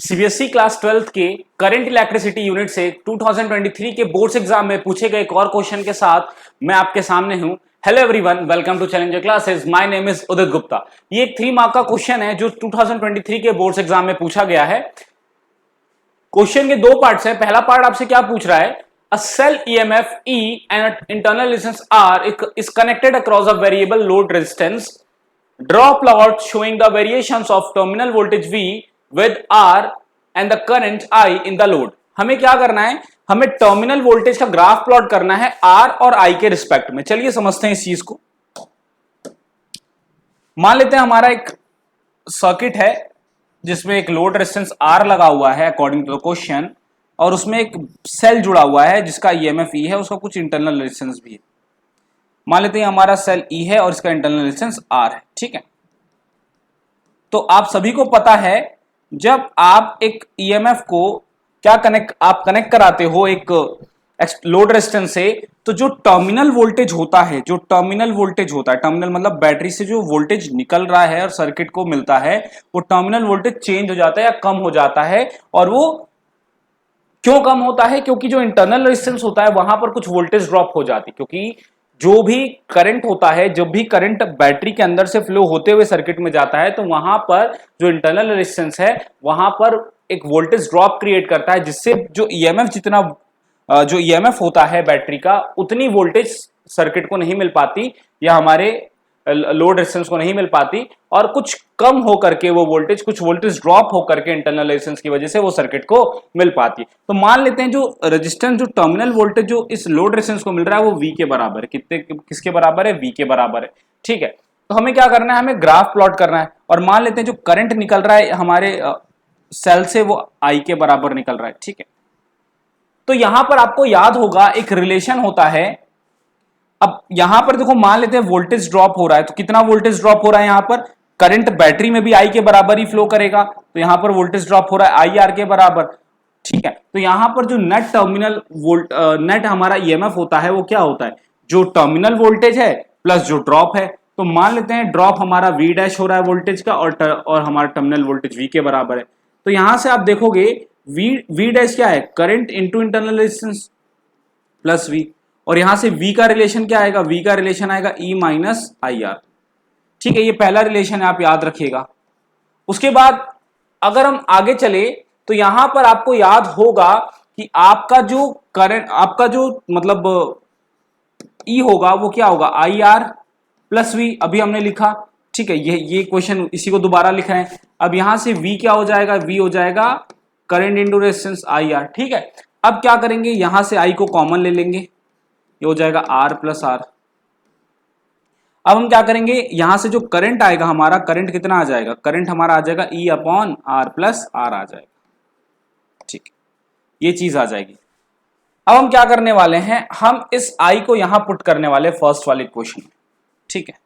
CBSE class 12th के current electricity unit से 2023 के बोर्ड्स एग्जाम में पूछे गए एक और क्वेश्चन के साथ मैं आपके सामने हूं। Hello everyone, welcome to challenger classes. My name is Udit Gupta. ये एक 3 मार्क का क्वेश्चन है जो 2023 के बोर्ड्स एग्जाम में पूछा गया है। क्वेश्चन के दो पार्ट्स हैं। पहला पार्ट आपसे क्या पूछ रहा है, a cell EMF E and internal resistance R is connected across a variable load resistance. Draw a plot showing the variations of terminal voltage V with R and the current I in the load. हमें क्या करना है, हमें terminal voltage का graph plot करना है R और I के रिस्पेक्ट में। चलिए समझते हैं इस चीज को। मान लेते हैं हमारा एक सर्किट है जिसमें एक लोड रेजिस्टेंस R लगा हुआ है अकॉर्डिंग टू द क्वेश्चन, और उसमें एक सेल जुड़ा हुआ है जिसका ईएमएफ E है, उसका कुछ इंटरनल रेजिस्टेंस भी है। मान लेते हैं हमारा सेल E है और इसका इंटरनल रेजिस्टेंस R है। ठीक है, तो आप सभी को पता है जब आप एक ईएमएफ को क्या कनेक्ट कराते हो एक लोड रेजिस्टेंस से, तो जो टर्मिनल वोल्टेज होता है, टर्मिनल मतलब बैटरी से जो वोल्टेज निकल रहा है और सर्किट को मिलता है, वो टर्मिनल वोल्टेज चेंज हो जाता है या कम हो जाता है। और वो क्यों कम होता है? क्योंकि जो इंटरनल रेजिस्टेंस होता है वहां पर कुछ वोल्टेज ड्रॉप हो जाती है। क्योंकि जो भी करंट होता है, जब भी करंट बैटरी के अंदर से फ्लो होते हुए सर्किट में जाता है, तो वहां पर जो इंटरनल रेजिस्टेंस है वहां पर एक वोल्टेज ड्रॉप क्रिएट करता है, जिससे जो ईएमएफ होता है बैटरी का, उतनी वोल्टेज सर्किट को नहीं मिल पाती या हमारे लोड रेजिस्टेंस को नहीं मिल पाती, और कुछ कम होकर के वो कुछ वोल्टेज ड्रॉप होकर के इंटरनल रेजिस्टेंस की वजह से वो सर्किट को मिल पाती है। तो मान लेते हैं जो रेजिस्टेंस, जो टर्मिनल वोल्टेज जो इस लोड रेजिस्टेंस को मिल रहा है वो V के बराबर है। किसके बराबर है? V के बराबर है। ठीक है, तो हमें क्या करना है, हमें ग्राफ प्लॉट करना है। और मान लेते हैं जो करंट निकल रहा है हमारे सेल से वो I के बराबर निकल रहा है। ठीक है, तो यहां पर आपको याद होगा एक रिलेशन होता है। अब यहां पर देखो, मान लेते हैं वोल्टेज ड्रॉप हो रहा है, तो कितना वोल्टेज ड्रॉप हो रहा है? यहां पर करंट बैटरी में भी I के बराबर ही फ्लो करेगा, तो यहां पर वोल्टेज ड्रॉप हो रहा है IR के बराबर। ठीक है, तो यहां पर जो नेट हमारा ईएमएफ होता है वो क्या होता है, जो टर्मिनल वोल्टेज है प्लस जो ड्रॉप है। तो मान लेते हैं ड्रॉप हमारा V डैश हो रहा है वोल्टेज का, और हमारा टर्मिनल वोल्टेज V के बराबर है। तो यहां से आप देखोगे V डैश क्या है, current into internal resistance plus V, और यहां से V का रिलेशन क्या आएगा, V का रिलेशन आएगा E माइनस IR। ठीक है, ये पहला रिलेशन है, आप याद रखिएगा। उसके बाद अगर हम आगे चले तो यहां पर आपको याद होगा कि आपका जो करंट, आपका जो मतलब E होगा वो क्या होगा, IR प्लस V, अभी हमने लिखा। ठीक है, ये क्वेश्चन इसी को दोबारा लिख रहे हैं। अब यहां से V क्या हो जाएगा, V हो जाएगा करंट इंटू रेजिस्टेंस IR। ठीक है, अब क्या करेंगे, यहां से I को कॉमन ले लेंगे, ये हो जाएगा R प्लस R। अब हम क्या करेंगे, यहां से जो करंट आएगा हमारा, करंट कितना आ जाएगा, करंट हमारा आ जाएगा E upon R plus R आ जाएगा। ठीक, ये चीज आ जाएगी। अब हम क्या करने वाले हैं, हम इस I को यहां पुट करने वाले फर्स्ट वाले क्वेश्चन में। ठीक है,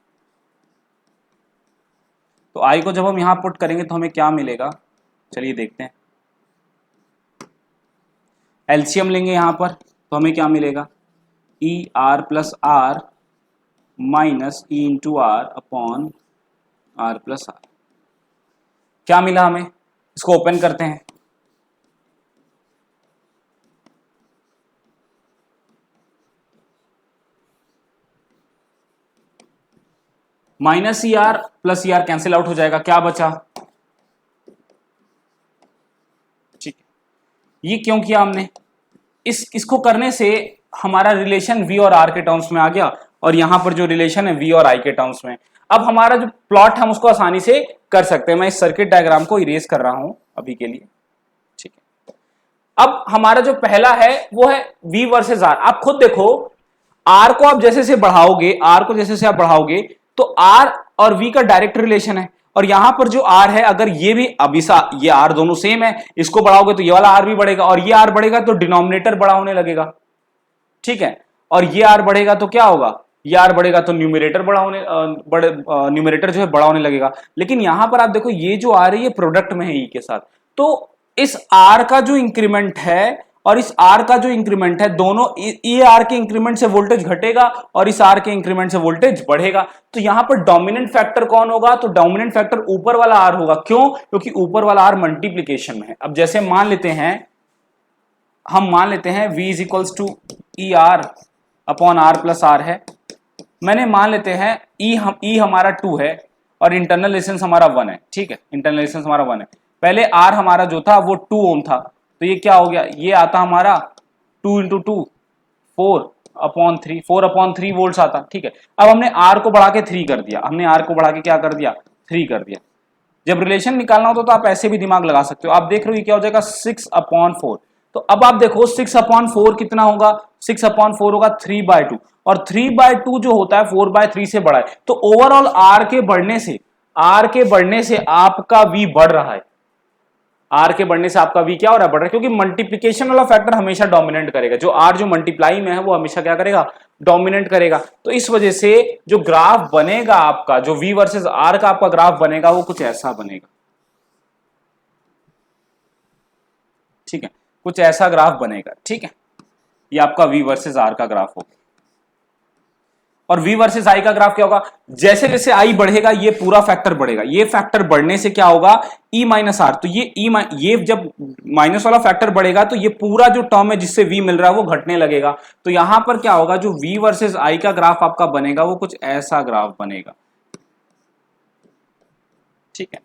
तो I को जब हम यहां पुट करेंगे तो हमें क्या मिलेगा, चलिए देखते हैं। एलसीएम लेंगे यहां पर, तो हमें क्या मिलेगा, E R plus R minus E into R upon R plus R। क्या मिला हमें, इसको ओपन करते हैं। Minus ER plus ER cancel out हो जाएगा, क्या बचा। ठीक है, ये क्यों किया हमने, इसको करने से हमारा रिलेशन V और R के टर्म्स में आ गया, और यहां पर जो रिलेशन है V और I के टर्म्स में। अब हमारा जो प्लॉट हम उसको आसानी से कर सकते हैं। मैं इस सर्किट डायग्राम को इरेज कर रहा हूं अभी के लिए। ठीक है, अब हमारा जो पहला है वो है V वर्सेस R। आप खुद देखो, R को आप जैसे से बढ़ाओगे, R को जैसे से आप बढ़ाओगे तो R और V का डायरेक्ट रिलेशन है, और यहां पर जो R है, अगर ये भी ये R दोनों सेम है, इसको बढ़ाओगे तो ये वाला R भी बढ़ेगा, और ये R बढ़ेगा तो डिनोमिनेटर बड़ा होने लगेगा। ठीक है, और ये R बढ़ेगा तो क्या होगा, ये R बढ़ेगा तो न्यूमरेटर न्यूमरेटर जो है बड़ा होने लगेगा। लेकिन यहां पर आप देखो, ये जो R है ये प्रोडक्ट में है E के साथ, तो इस R का जो इंक्रीमेंट है और इस आर का जो इंक्रीमेंट है, दोनों ये आर के इंक्रीमेंट से वोल्टेज घटेगा और इस आर के इंक्रीमेंट से वोल्टेज बढ़ेगा। तो यहां पर डोमिनेंट फैक्टर कौन होगा? तो डोमिनेंट फैक्टर ऊपर वाला आर होगा। क्यों? क्योंकि ऊपर वाला आर मल्टीप्लीकेशन में है। अब जैसे मान लेते हैं V is equals to E R upon R plus R है। मैंने मान लेते हैं ई हमारा 2 है और इंटरनल रेजिस्टेंस हमारा 1 है। ठीक है, इंटरनल रेजिस्टेंस हमारा 1 है। पहले आर हमारा जो था वो 2 ओम था, तो ये क्या हो गया? ये आता हमारा 2 इंटू 2 4 अपॉन 3 वोल्ट आता। ठीक है, अब हमने आर को बढ़ा के 3 कर दिया। हमने आर को बढ़ा के क्या कर दिया? 3 कर दिया। जब रिलेशन निकालना होता तो आप ऐसे भी दिमाग लगा सकते हो। आप देख रहे हो क्या हो जाएगा? 6 अपॉन 4। तो अब आप देखो 6 अपॉन 4 कितना होगा? 6 अपॉन 4 होगा 3/2, और 3/2 जो होता है 4/3 से बड़ा है। तो ओवरऑल आर के बढ़ने से आपका V बढ़ रहा है। आर के बढ़ने से आपका V क्या हो रहा है? बढ़ रहा है, क्योंकि मल्टीप्लीकेशन वाला फैक्टर हमेशा डोमिनेट करेगा। जो आर जो मल्टीप्लाई में है वो हमेशा क्या करेगा? डोमिनेट करेगा। तो इस वजह से जो ग्राफ बनेगा आपका, जो V वर्सेस आर का आपका ग्राफ बनेगा, वो कुछ ऐसा बनेगा। ठीक है, कुछ ऐसा ग्राफ बनेगा। ठीक है, ये आपका V वर्सेस आर का ग्राफ होगा। और V वर्सेस I का ग्राफ क्या होगा? जैसे जैसे I बढ़ेगा ये पूरा फैक्टर बढ़ेगा। ये फैक्टर बढ़ने से क्या होगा? E minus R. तो ये जब माइनस वाला फैक्टर बढ़ेगा तो ये पूरा जो टर्म है जिससे V मिल रहा है वो घटने लगेगा। तो यहां पर क्या होगा? जो V वर्सेस I का ग्राफ आपका बनेगा वो कुछ ऐसा ग्राफ बनेगा। ठीक है,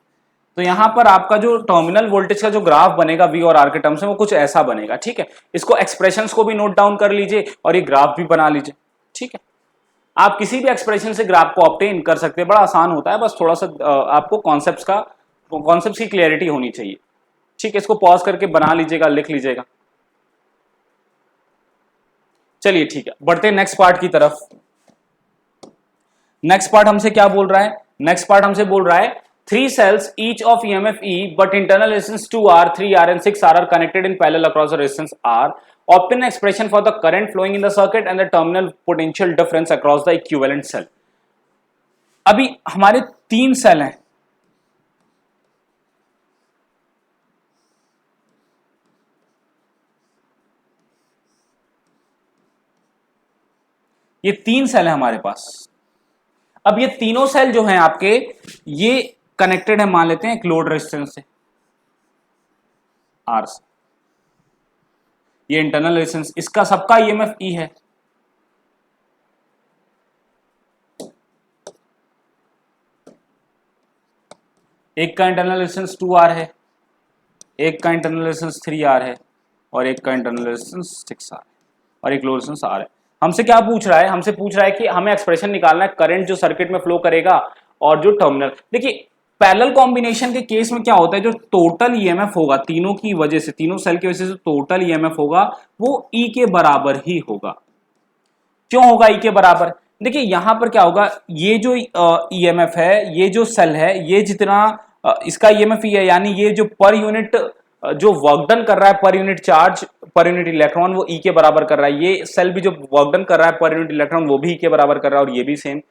तो यहां पर आपका जो टर्मिनल वोल्टेज का जो ग्राफ बनेगा V और R के टर्म्स में वो कुछ ऐसा बनेगा। ठीक है, इसको एक्सप्रेशंस को भी नोट डाउन कर लीजिए और ये ग्राफ भी बना लीजिए। ठीक है, आप किसी भी एक्सप्रेशन से ग्राफ को ऑब्टेन कर सकते हैं, बड़ा आसान होता है। बस थोड़ा सा आपको कॉन्सेप्ट्स की क्लियरिटी होनी चाहिए। ठीक है, इसको पॉज करके बना लीजिएगा, लिख लीजिएगा। चलिए ठीक है, बढ़ते हैं नेक्स्ट पार्ट की तरफ। नेक्स्ट पार्ट हमसे क्या बोल रहा है? नेक्स्ट पार्ट हमसे बोल रहा है 3 cells each of EMF E but internal resistance 2R, 3R and 6R are connected in parallel across the resistance R. Obtain expression for the current flowing in the circuit and the terminal potential difference across the equivalent cell. अभी हमारे 3 cell हैं। ये 3 cell है हमारे पास। अब ये तीनों cell जो हैं आपके, ये कनेक्टेड है, मान लेते हैं एक लोड रेजिस्टेंस से, आर से। ये इंटरनल रेजिस्टेंस, इसका सबका ईएमएफ ई है। एक का इंटरनल रेजिस्टेंस 2R है, एक का इंटरनल रेजिस्टेंस 3R है, और एक का इंटरनल रेजिस्टेंस 6R है, और एक लोड रेजिस्टेंस R है। हमसे क्या पूछ रहा है? हमसे पूछ रहा है कि हमें एक्सप्रेशन निकालना है करंट जो सर्किट में फ्लो करेगा और जो टर्मिनल। देखिए पैरेलल कॉम्बिनेशन के केस में क्या होता है, जो टोटल ईएमएफ होगा तीनों की वजह से, तीनों सेल की वजह से टोटल ईएमएफ होगा वो ई के बराबर ही होगा। क्यों होगा ई के बराबर? देखिए यहां पर क्या होगा, ये जो ईएमएफ है, ये जो सेल है, ये जितना इसका ईएमएफ ई है, यानी ये जो पर यूनिट जो वर्क डन कर रहा है, per unit charge, per unit electron, वो ई के बराबर कर रहा है। ये सेल भी जो वर्क डन कर रहा है पर यूनिट इलेक्ट्रॉन, वो भी ई के बराबर कर रहा है, और ये भी same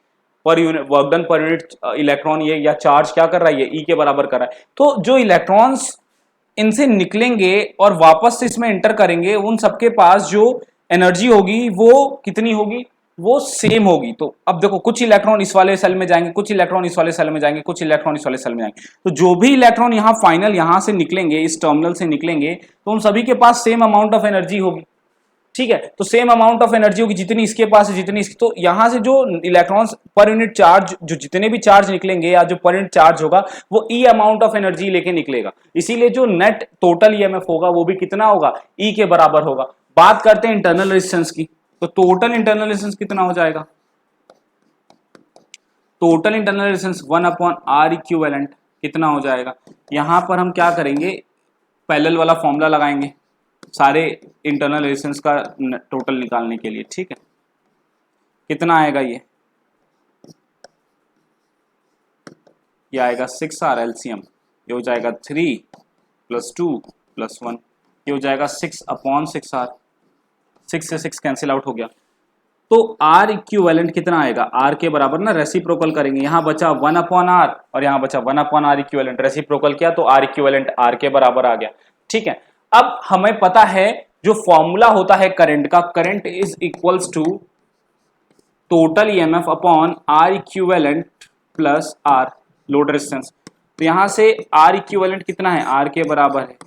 per unit work done per unit electron ये या चार्ज क्या कर रहा है, ये ई के बराबर कर रहा है। तो जो इलेक्ट्रॉन्स इनसे निकलेंगे और वापस से इसमें एंटर करेंगे, उन सबके पास जो एनर्जी होगी वो कितनी होगी? वो सेम होगी। तो अब देखो कुछ इलेक्ट्रॉन इस वाले सेल में जाएंगे, कुछ इलेक्ट्रॉन इस वाले सेल में जाएंगे, कुछ इलेक्ट्रॉन इस वाले सेल में जाएंगे। तो जो भी इलेक्ट्रॉन यहाँ फाइनल यहाँ से निकलेंगे, इस टर्मिनल से निकलेंगे, तो उन सभी के पास सेम अमाउंट ऑफ एनर्जी होगी। ठीक है, तो सेम अमाउंट ऑफ एनर्जी होगी जितनी इसके पास है, जितनी इसकी। तो यहां से जो इलेक्ट्रॉन्स पर यूनिट चार्ज, जो जितने भी चार्ज निकलेंगे या जो पर यूनिट चार्ज होगा, वो ई अमाउंट ऑफ एनर्जी लेके निकलेगा। इसीलिए जो नेट टोटल ईएमएफ होगा वो भी कितना होगा? ई के बराबर होगा। बात करते हैं इंटरनल रेजिस्टेंस की, तो टोटल इंटरनल रेजिस्टेंस कितना हो जाएगा? Total internal resistance 1/R equivalent कितना हो जाएगा? यहां पर हम क्या करेंगे, पैरेलल वाला फॉर्मूला लगाएंगे सारे इंटरनल रेजिस्टेंस का टोटल निकालने के लिए। ठीक है, कितना आएगा? ये आएगा 6R एलसीएम, ये हो जाएगा 3 + 2 + 1, ये हो जाएगा 6/6R। 6 से 6 कैंसिल आउट हो गया। तो R इक्विवेलेंट कितना आएगा? R के बराबर ना रेसिप्रोकल करेंगे, यहां बचा 1/R और यहां बचा 1/R इक्विवेलेंट। रेसिप्रोकल किया तो R इक्विवेलेंट R के बराबर आ गया। ठीक है, अब हमें पता है जो फॉर्मूला होता है करंट का, current is equals to total EMF upon R equivalent plus R load resistance. तो यहां से आर इक्विवेलेंट कितना है, आर के बराबर है,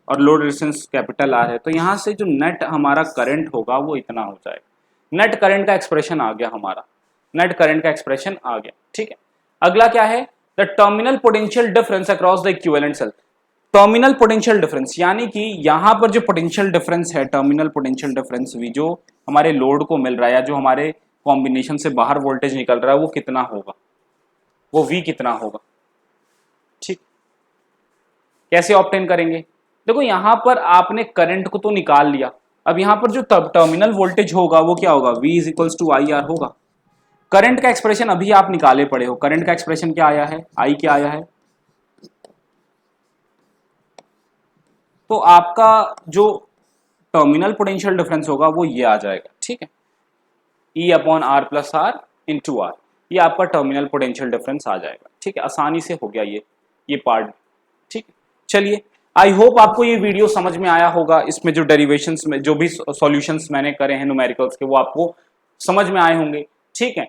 और लोड रेजिस्टेंस कैपिटल आर है। तो यहां से जो नेट हमारा करंट होगा वो इतना हो जाएगा। नेट करंट का एक्सप्रेशन आ गया हमारा, नेट करंट का एक्सप्रेशन आ गया। ठीक है, अगला क्या है, the terminal potential difference across the equivalent cell. Terminal potential difference यानी कि यहां पर जो पोटेंशियल डिफरेंस है, टर्मिनल पोटेंशियल डिफरेंस भी जो हमारे लोड को मिल रहा है या जो हमारे कॉम्बिनेशन से बाहर वोल्टेज निकल रहा है वो कितना होगा, वो V कितना होगा। ठीक, कैसे ऑब्टेन करेंगे, देखो यहां पर आपने करंट को तो निकाल लिया, अब यहां पर जो टर्मिनल वोल्टेज होगा वो क्या होगा, V is equals to I R होगा। करंट का एक्सप्रेशन अभी आप निकाले पड़े हो, करंट का एक्सप्रेशन क्या आया है, I क्या आया है, तो आपका जो टर्मिनल पोटेंशियल डिफरेंस होगा वो ये आ जाएगा। ठीक है, E upon R plus R into R, ये आपका टर्मिनल पोटेंशियल डिफरेंस आ जाएगा। ठीक है, आसानी से हो गया ये पार्ट। ठीक है, चलिए आई होप आपको ये वीडियो समझ में आया होगा। इसमें जो डेरिवेशंस में जो भी सॉल्यूशंस मैंने करे हैं न्यूमेरिकल्स के वो आपको समझ में आए होंगे। ठीक है,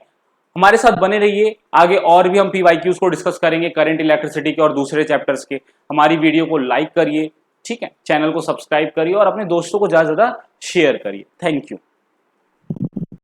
हमारे साथ बने रहिए, आगे और भी हम PYQs को डिस्कस करेंगे, करंट इलेक्ट्रिसिटी के और दूसरे चैप्टर्स के। हमारी वीडियो को लाइक करिए, ठीक है, चैनल को सब्सक्राइब करिए और अपने दोस्तों को ज़्यादा से ज़्यादा शेयर करिए। Thank you.